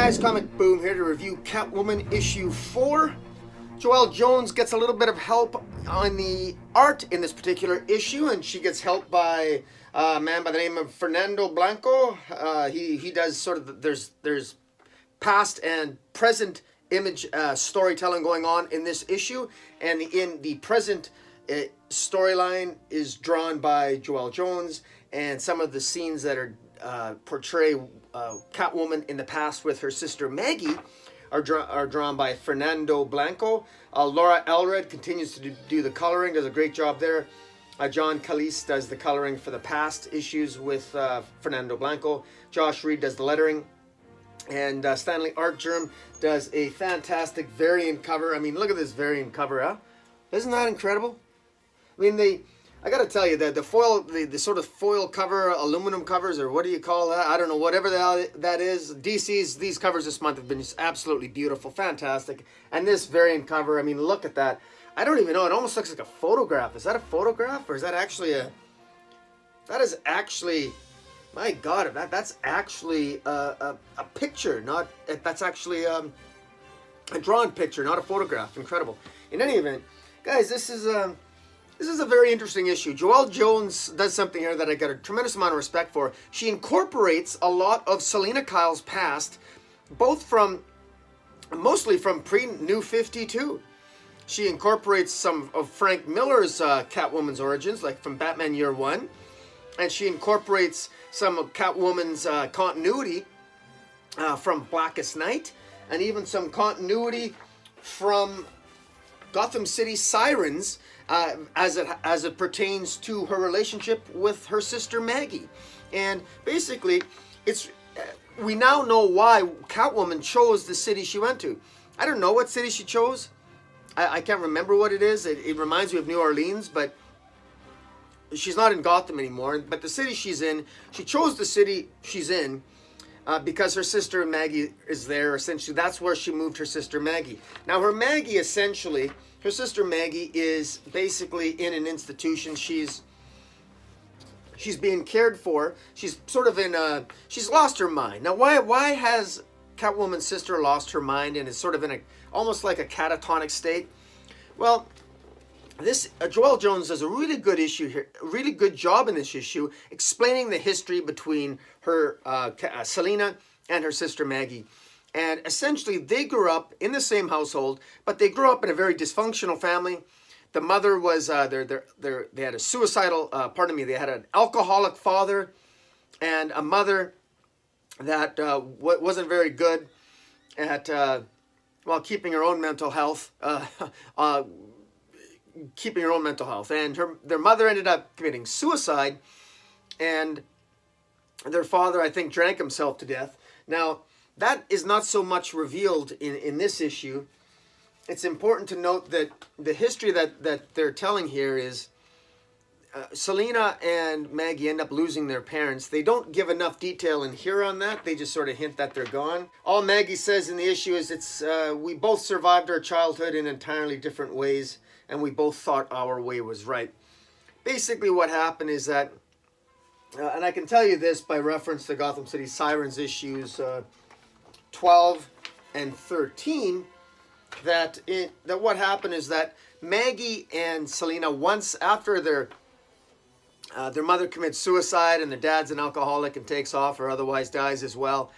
guys, Comic Boom here to review Catwoman issue 4. Joelle Jones gets a little bit of help on the art in this particular issue, and she gets help by a man by the name of Fernando Blanco. He does sort of, there's past and present image storytelling going on in this issue, and in the present storyline is drawn by Joelle Jones, and some of the scenes that are portray Catwoman in the past with her sister Maggie are drawn by Fernando Blanco. Laura Elred continues to do the coloring, does a great job there. John Calise does the coloring for the past issues with Fernando Blanco. Josh Reed does the lettering. And Stanley Artgerm does a fantastic variant cover. I mean, look at this variant cover, huh? Isn't that incredible? I mean, I gotta tell you that the foil, the sort of foil cover, aluminum covers, or what do you call that? I don't know, whatever that is. These covers this month have been just absolutely beautiful, fantastic. And this variant cover, I mean, look at that. I don't even know, it almost looks like a photograph. Is that a photograph, or is that actually a, that is actually, my God, that's actually a picture, not, that's actually a drawn picture, not a photograph. Incredible. In any event, guys, this is a very interesting issue. Joelle Jones does something here that I got a tremendous amount of respect for. She incorporates a lot of Selina Kyle's past, mostly from pre-New 52. She incorporates some of Frank Miller's Catwoman's origins, like from Batman Year One, and she incorporates some of Catwoman's continuity from Blackest Night, and even some continuity from Gotham City Sirens, as it pertains to her relationship with her sister Maggie. And basically, we now know why Catwoman chose the city she went to. I don't know what city she chose. I can't remember what it is. It reminds me of New Orleans, but she's not in Gotham anymore. But the city she's in, she chose the city she's in because her sister Maggie is there. Essentially, that's where she moved her sister Maggie. Now, her sister Maggie is basically in an institution. She's being cared for. She's sort of she's lost her mind. Now, why has Catwoman's sister lost her mind and is sort of in almost like a catatonic state? Well, this Joelle Jones does a really good issue here, a really good job in this issue, explaining the history between her Selina and her sister Maggie. And essentially, they grew up in the same household, but they grew up in a very dysfunctional family. The mother was they had a suicidal, they had an alcoholic father, and a mother that wasn't very good at keeping her own mental health. And their mother ended up committing suicide, and their father, I think, drank himself to death. Now, that is not so much revealed in this issue. It's important to note that the history that they're telling here is Selina and Maggie end up losing their parents. They don't give enough detail in here on that. They just sort of hint that they're gone. All Maggie says in the issue is we both survived our childhood in entirely different ways, and we both thought our way was right. Basically what happened is that, and I can tell you this by reference to Gotham City Sirens issues 12 and 13, that what happened is that Maggie and Selina, once after their mother commits suicide and their dad's an alcoholic and takes off or otherwise dies as well,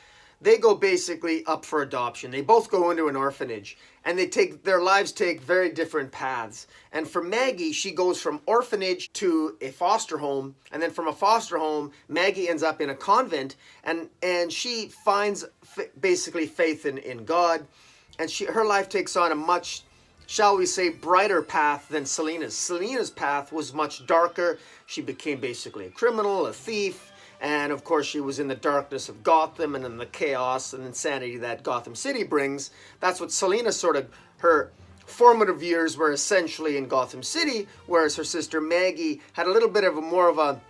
they go basically up for adoption. They both go into an orphanage, and their lives take very different paths. And for Maggie, she goes from orphanage to a foster home, and then from a foster home, Maggie ends up in a convent, and she finds basically faith in God, and her life takes on a much, shall we say, brighter path than Selina's. Selina's path was much darker. She became basically a criminal, a thief, and of course she was in the darkness of Gotham and in the chaos and insanity that Gotham City brings. That's what Selina her formative years were essentially in Gotham City, whereas her sister Maggie had a little bit of more of a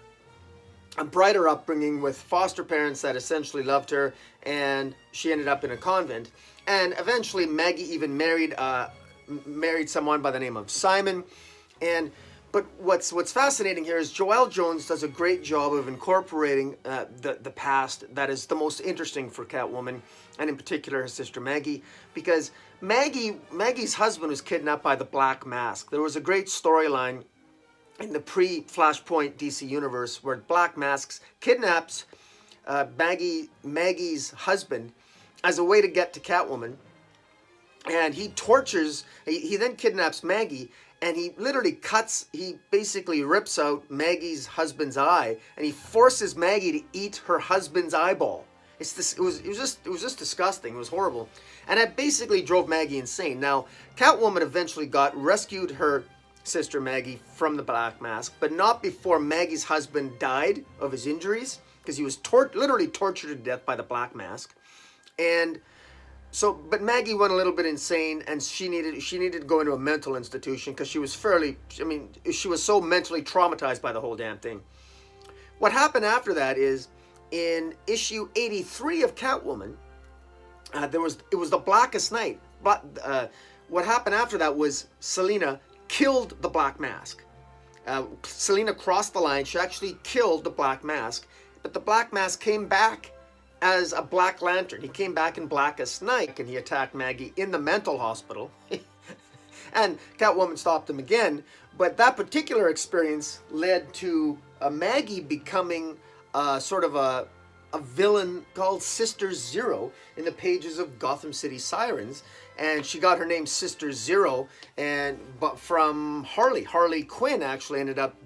brighter upbringing with foster parents that essentially loved her, and she ended up in a convent. And eventually Maggie even married someone by the name of Simon. And But what's fascinating here is Joelle Jones does a great job of incorporating the past that is the most interesting for Catwoman, and in particular her sister Maggie, because Maggie's husband was kidnapped by the Black Mask. There was a great storyline in the pre-Flashpoint DC universe where Black Mask kidnaps Maggie's husband as a way to get to Catwoman, and he then kidnaps Maggie, and he basically rips out Maggie's husband's eye, and he forces Maggie to eat her husband's eyeball. It was just disgusting. It was horrible, and it basically drove Maggie insane. Now, Catwoman eventually rescued her sister Maggie from the Black Mask, but not before Maggie's husband died of his injuries, because he was literally tortured to death by the Black Mask. And so, but Maggie went a little bit insane, and she needed to go into a mental institution because she was she was so mentally traumatized by the whole damn thing. What happened after that is, in issue 83 of Catwoman, it was the Blackest Night. But what happened after that was Selina killed the Black Mask. Selina crossed the line. She actually killed the Black Mask, but the Black Mask came back as a Black Lantern. He came back in Blackest Night, and he attacked Maggie in the mental hospital. And Catwoman stopped him again. But that particular experience led to Maggie becoming sort of a villain called Sister Zero in the pages of Gotham City Sirens. And she got her name Sister Zero, but from Harley. Harley Quinn actually ended up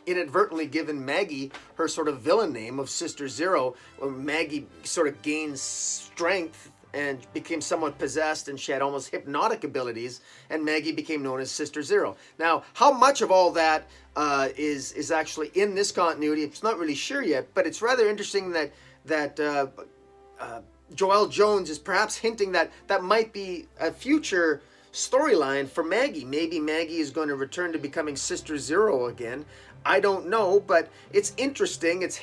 inadvertently given Maggie her sort of villain name of Sister Zero, where Maggie sort of gained strength and became somewhat possessed, and she had almost hypnotic abilities, and Maggie became known as Sister Zero. Now, how much of all that is actually in this continuity, it's not really sure yet, but it's rather interesting that Joelle Jones is perhaps hinting that might be a future storyline for Maggie. Maybe Maggie is going to return to becoming Sister Zero again. I don't know, but it's interesting. It's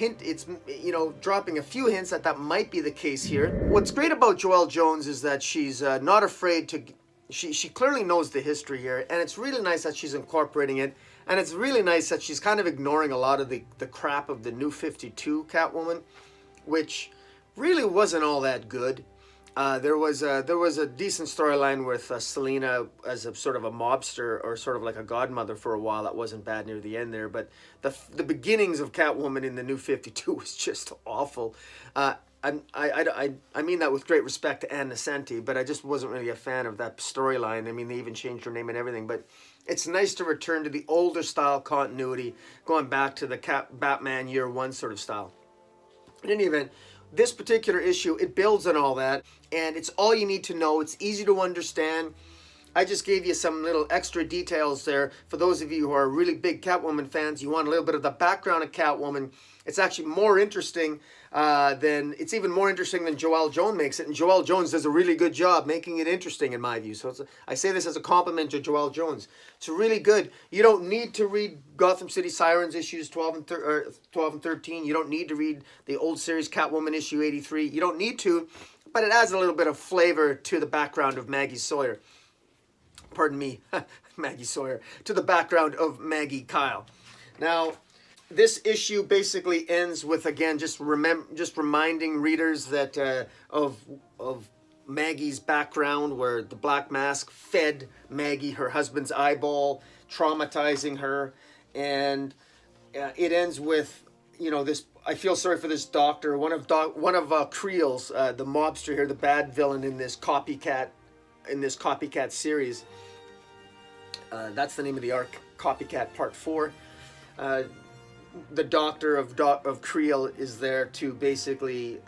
dropping a few hints that might be the case here. What's great about Joelle Jones is that she's not afraid to. She clearly knows the history here, and it's really nice that she's incorporating it. And it's really nice that she's kind of ignoring a lot of the crap of the New 52 Catwoman, which really wasn't all that good. There was a decent storyline with Selina as a sort of a mobster, or sort of like a godmother for a while. That wasn't bad near the end there, but the beginnings of Catwoman in the New 52 was just awful. I mean that with great respect to Ann Nocenti, but I just wasn't really a fan of that storyline. I mean, they even changed her name and everything, but it's nice to return to the older style continuity, going back to the Batman Year One sort of style. In any event, this particular issue, it builds on all that, and it's all you need to know. It's easy to understand. I just gave you some little extra details there. For those of you who are really big Catwoman fans, you want a little bit of the background of Catwoman. It's actually more interesting it's even more interesting than Joelle Jones makes it, and Joelle Jones does a really good job making it interesting in my view. So I say this as a compliment to Joelle Jones. It's really good. You don't need to read Gotham City Sirens issues 12 and 13. You don't need to read the old series Catwoman issue 83. You don't need to, but it adds a little bit of flavor to the background of Maggie Sawyer. Pardon me, Maggie Sawyer. To the background of Maggie Kyle. Now, this issue basically ends with, again, just reminding readers that of Maggie's background, where the Black Mask fed Maggie her husband's eyeball, traumatizing her, and it ends with, this. I feel sorry for this doctor, one of Creel's, the mobster here, the bad villain in this copycat series. That's the name of the arc, Copycat Part 4. The doctor of Creel is there to basically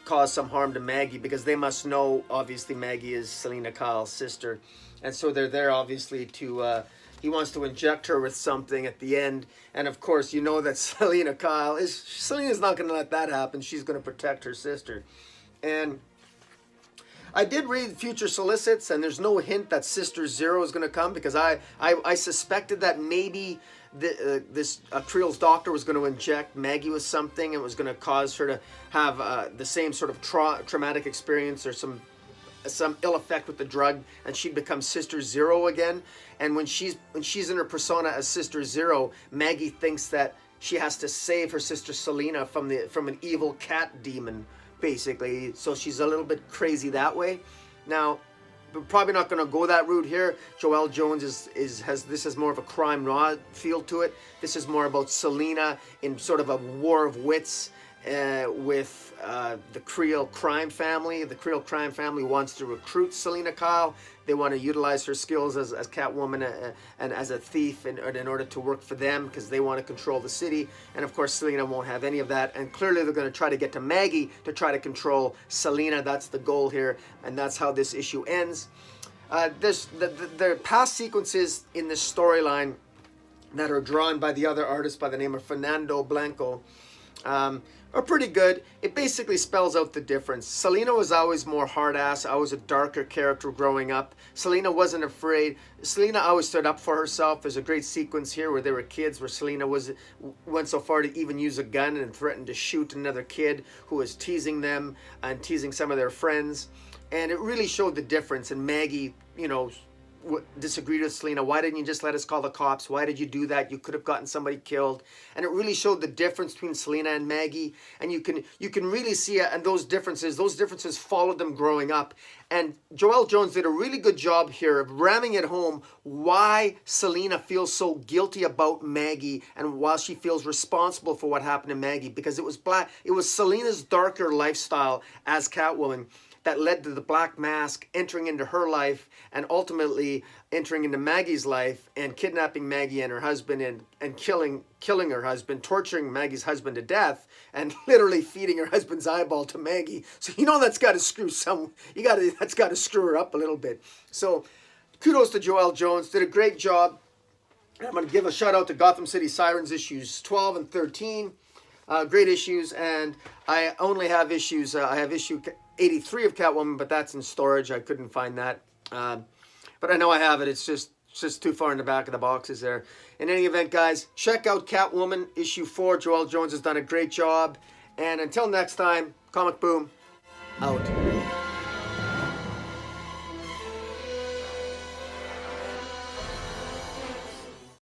cause some harm to Maggie, because they must know, obviously, Maggie is Selina Kyle's sister. And so they're there, obviously, to... he wants to inject her with something at the end. And, of course, you know that Selina's not going to let that happen. She's going to protect her sister. And I did read future solicits, and there's no hint that Sister Zero is going to come, because I suspected that maybe this Creel's doctor was going to inject Maggie with something, and was going to cause her to have the same sort of traumatic experience, or some some ill effect with the drug, and she'd become Sister Zero again. And when she's in her persona as Sister Zero, Maggie thinks that she has to save her sister Selina from an evil cat demon, basically. So she's a little bit crazy that way. Now, we're probably not going to go that route here. Joelle Jones has more of a crime raw feel to it. This is more about Selina in sort of a war of wits with the Creole crime family. The Creole crime family wants to recruit Selina Kyle. They want to utilize her skills as Catwoman and as a thief in order to work for them, because they want to control the city. And of course, Selina won't have any of that. And clearly, they're going to try to get to Maggie to try to control Selina. That's the goal here, and that's how this issue ends. The past sequences in this storyline that are drawn by the other artist by the name of Fernando Blanco are pretty good. It basically spells out the difference. Selina was always more hard-ass, always a darker character growing up. Selina wasn't afraid. Selina always stood up for herself. There's a great sequence here where they were kids, where Selina went so far to even use a gun and threatened to shoot another kid who was teasing them and teasing some of their friends. And it really showed the difference. And Maggie, disagreed with Selina. Why didn't you just let us call the cops? Why did you do that? You could have gotten somebody killed. And it really showed the difference between Selina and Maggie. And you can really see it, and those differences followed them growing up. And Joelle Jones did a really good job here of ramming it home why Selina feels so guilty about Maggie and why she feels responsible for what happened to Maggie, because it was Selina's darker lifestyle as Catwoman that led to the Black Mask entering into her life and ultimately entering into Maggie's life and kidnapping Maggie and her husband and killing her husband, torturing Maggie's husband to death, and literally feeding her husband's eyeball to Maggie. So that's got to that's got to screw her up a little bit. So kudos to Joelle Jones, did a great job. I'm going to give a shout out to Gotham City Sirens issues 12 and 13. Great issues, and I only have issues. I have issue 83 of Catwoman, but that's in storage. I couldn't find that, but I know I have it. It's just too far in the back of the boxes there. In any event, guys, check out Catwoman issue 4. Joelle Jones has done a great job, and until next time, Comic Boom out.